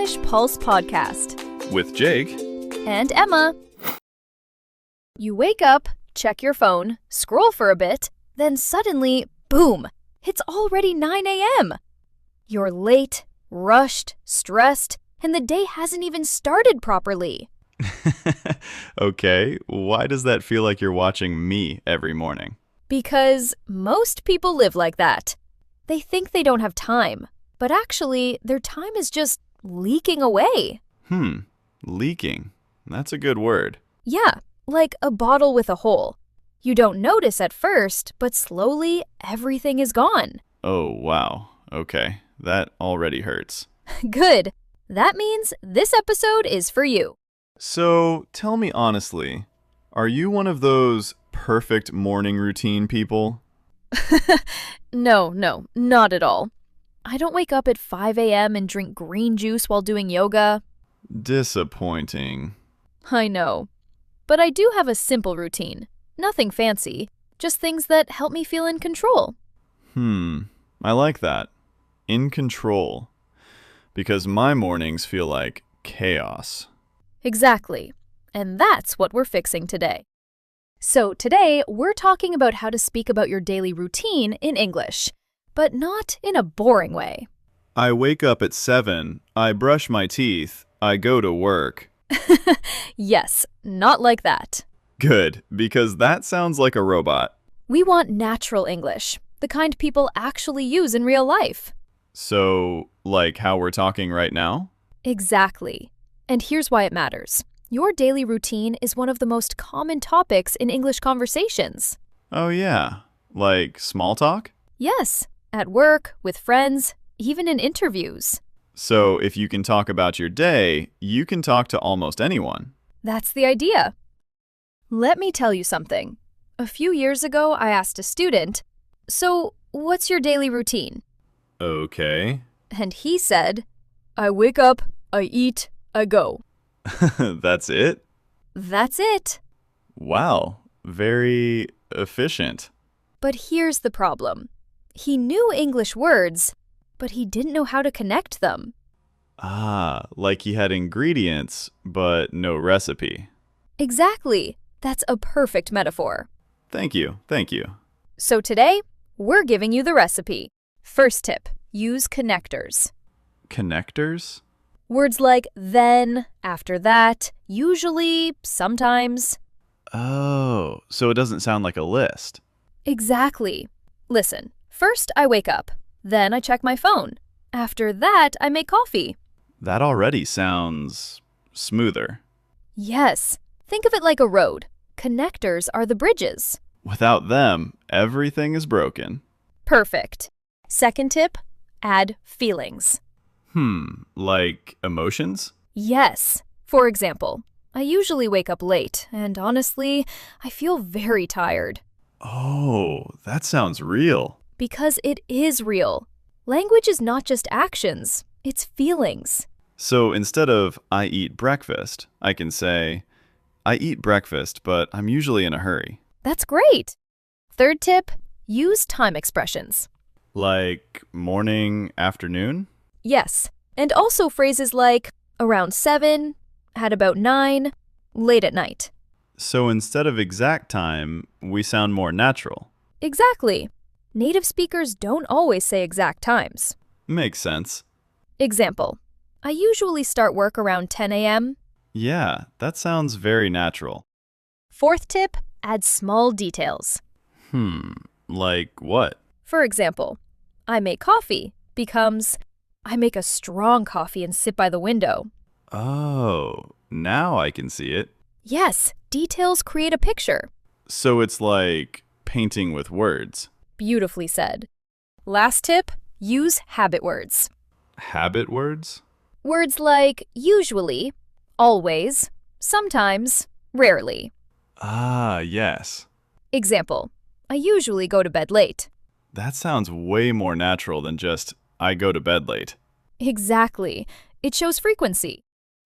English Pulse podcast with Jake and Emma. You wake up, check your phone, scroll for a bit, then suddenly, boom, it's already 9 a.m. You're late, rushed, stressed, and the day hasn't even started properly. Okay, why does that feel like you're watching me every morning? Because most people live like that. They think they don't have time, but actually, their time is just leaking away. Leaking. That's a good word. Yeah, like a bottle with a hole. You don't notice at first, but slowly everything is gone. Oh, wow. Okay, that already hurts. Good. That means this episode is for you. So, tell me honestly, are you one of those perfect morning routine people? No, not at all. I don't wake up at 5 a.m. and drink green juice while doing yoga. Disappointing. I know. But I do have a simple routine. Nothing fancy, just things that help me feel in control. I like that. In control. Because my mornings feel like chaos. Exactly. And that's what we're fixing today. So today, we're talking about how to speak about your daily routine in English, but not in a boring way. I wake up at 7, I brush my teeth, I go to work. Yes, not like that. Good, because that sounds like a robot. We want natural English, the kind people actually use in real life. So, like how we're talking right now? Exactly. And here's why it matters. Your daily routine is one of the most common topics in English conversations. Oh yeah, like small talk? Yes, at work, with friends, even in interviews. So if you can talk about your day, you can talk to almost anyone. That's the idea. Let me tell you something. A few years ago, I asked a student, "So, what's your daily routine?" Okay. And he said, "I wake up, I eat, I go." That's it? That's it. Wow, very efficient. But here's the problem. He knew English words, but he didn't know how to connect them. Like he had ingredients, but no recipe. Exactly. That's a perfect metaphor. Thank you. So today, we're giving you the recipe. First tip, use connectors. Connectors? Words like then, after that, usually, sometimes. Oh, so it doesn't sound like a list. Exactly. Listen, first I wake up. Then I check my phone. After that, I make coffee. That already sounds smoother. Yes. Think of it like a road. Connectors are the bridges. Without them, everything is broken. Perfect. Second tip, add feelings. Like emotions? Yes. For example, I usually wake up late, and honestly, I feel very tired. Oh, that sounds real. Because it is real. Language is not just actions, it's feelings. So instead of I eat breakfast, I can say, I eat breakfast, but I'm usually in a hurry. That's great. Third tip, use time expressions. Like morning, afternoon? Yes, and also phrases like around 7, at about 9, late at night. So instead of exact time, we sound more natural. Exactly. Native speakers don't always say exact times. Makes sense. Example, I usually start work around 10 a.m. Yeah, that sounds very natural. Fourth tip, add small details. Like what? For example, I make coffee becomes I make a strong coffee and sit by the window. Oh, now I can see it. Yes, details create a picture. So it's like painting with words. Beautifully said. Last tip, use habit words. Habit words? Words like usually, always, sometimes, rarely. Yes. Example, I usually go to bed late. That sounds way more natural than just, I go to bed late. Exactly. It shows frequency.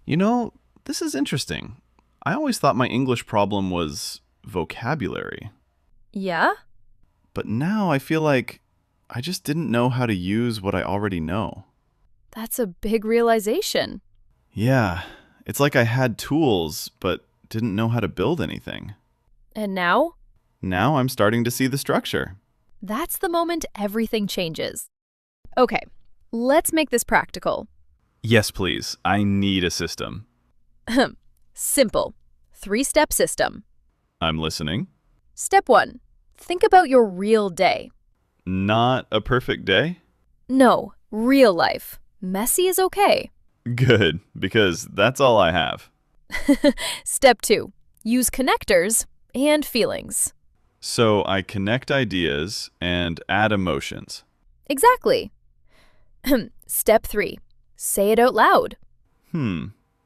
You know, this is interesting. I always thought my English problem was vocabulary. Yeah? But now I feel like I just didn't know how to use what I already know. That's a big realization. Yeah, it's like I had tools, but didn't know how to build anything. And now? Now I'm starting to see the structure. That's the moment everything changes. Okay, let's make this practical. Yes, please. I need a system. Simple. 3-step system. I'm listening. Step 1. Think about your real day. Not a perfect day? No, real life. Messy is okay. Good, because that's all I have. Step 2. Use connectors and feelings. So I connect ideas and add emotions. Exactly. Step 3. Say it out loud.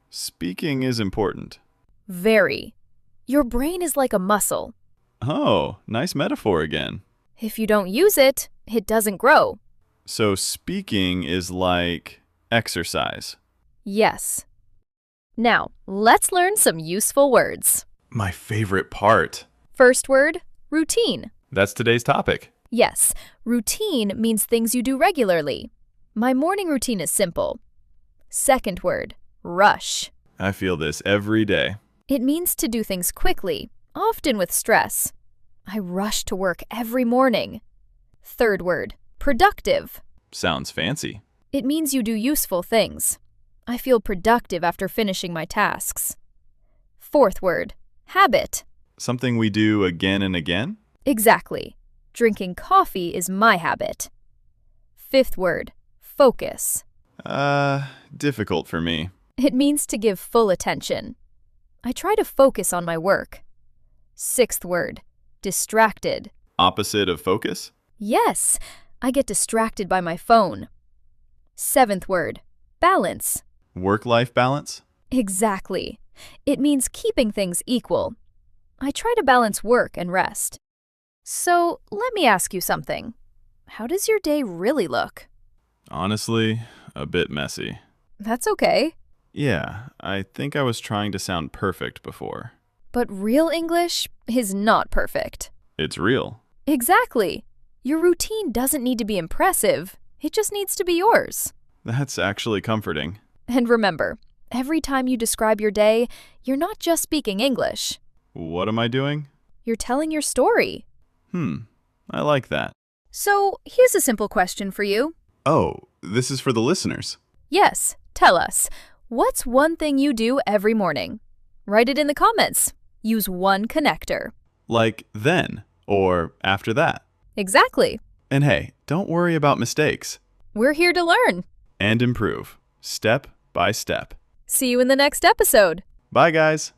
Speaking is important. Very. Your brain is like a muscle. Oh, nice metaphor again. If you don't use it, it doesn't grow. So speaking is like exercise. Yes. Now, let's learn some useful words. My favorite part. First word, routine. That's today's topic. Yes, routine means things you do regularly. My morning routine is simple. Second word, rush. I feel this every day. It means to do things quickly, often with stress. I rush to work every morning. Third word, productive. Sounds fancy. It means you do useful things. I feel productive after finishing my tasks. Fourth word, habit. Something we do again and again? Exactly. Drinking coffee is my habit. Fifth word, focus. Difficult for me. It means to give full attention. I try to focus on my work. Sixth word, distracted. Opposite of focus? Yes, I get distracted by my phone. Seventh word, balance. Work-life balance? Exactly. It means keeping things equal. I try to balance work and rest. So, let me ask you something. How does your day really look? Honestly, a bit messy. That's okay. Yeah, I think I was trying to sound perfect before. But real English is not perfect. It's real. Exactly. Your routine doesn't need to be impressive. It just needs to be yours. That's actually comforting. And remember, every time you describe your day, you're not just speaking English. What am I doing? You're telling your story. I like that. So, here's a simple question for you. Oh, this is for the listeners. Yes, tell us. What's one thing you do every morning? Write it in the comments. Use one connector. Like then, or after that. Exactly. And hey, don't worry about mistakes. We're here to learn. And improve, step by step. See you in the next episode. Bye, guys.